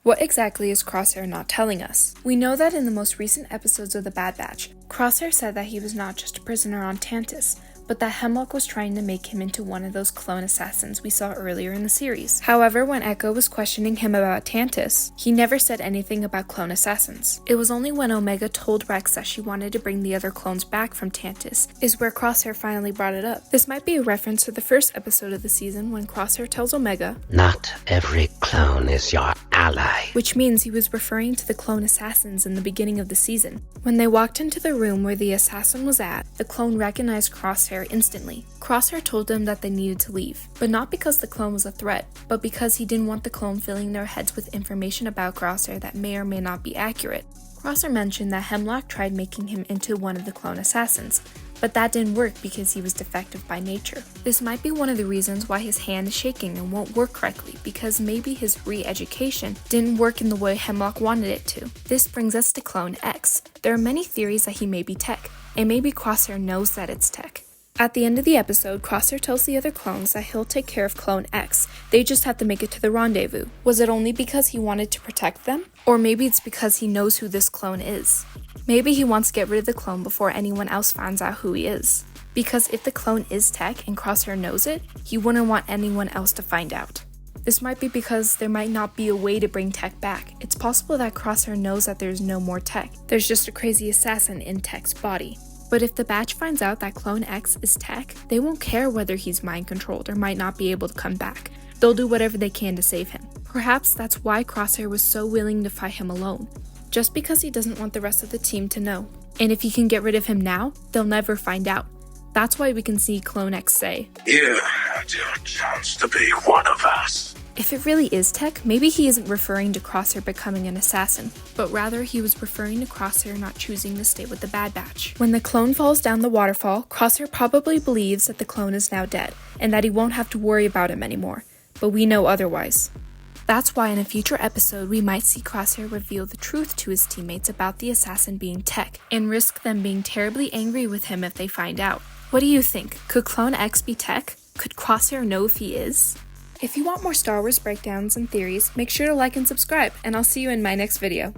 What exactly is Crosshair not telling us? We know that in the most recent episodes of the Bad Batch, Crosshair said that he was not just a prisoner on Tantus, but that Hemlock was trying to make him into one of those clone assassins we saw earlier in the series. However, when Echo was questioning him about Tantus, he never said anything about clone assassins. It was only when Omega told Rex that she wanted to bring the other clones back from Tantus is where Crosshair finally brought it up. This might be a reference to the first episode of the season when Crosshair tells Omega, "Not every clone is your ally," which means he was referring to the clone assassins in the beginning of the season. When they walked into the room where the assassin was at, the clone recognized Crosshair instantly. Crosshair told them that they needed to leave, but not because the clone was a threat, but because he didn't want the clone filling their heads with information about Crosshair that may or may not be accurate. Crosshair mentioned that Hemlock tried making him into one of the clone assassins, but that didn't work because he was defective by nature. This might be one of the reasons why his hand is shaking and won't work correctly, because maybe his re-education didn't work in the way Hemlock wanted it to. This brings us to Clone X. There are many theories that he may be tech, and maybe Crosshair knows that it's tech. At the end of the episode, Crosshair tells the other clones that he'll take care of Clone X, they just have to make it to the rendezvous. Was it only because he wanted to protect them? Or maybe it's because he knows who this clone is. Maybe he wants to get rid of the clone before anyone else finds out who he is. Because if the clone is tech and Crosshair knows it, he wouldn't want anyone else to find out. This might be because there might not be a way to bring tech back. It's possible that Crosshair knows that there's no more tech. There's just a crazy assassin in tech's body. But if the batch finds out that Clone X is tech, they won't care whether he's mind-controlled or might not be able to come back. They'll do whatever they can to save him. Perhaps that's why Crosshair was so willing to fight him alone. Just because he doesn't want the rest of the team to know. And if he can get rid of him now, they'll never find out. That's why we can see Clone X say, "You had your chance to be one of us." If it really is tech, maybe he isn't referring to Crosshair becoming an assassin, but rather he was referring to Crosshair not choosing to stay with the Bad Batch. When the clone falls down the waterfall, Crosshair probably believes that the clone is now dead, and that he won't have to worry about him anymore, but we know otherwise. That's why in a future episode we might see Crosshair reveal the truth to his teammates about the assassin being tech, and risk them being terribly angry with him if they find out. What do you think? Could Clone X be tech? Could Crosshair know if he is? If you want more Star Wars breakdowns and theories, make sure to like and subscribe, and I'll see you in my next video.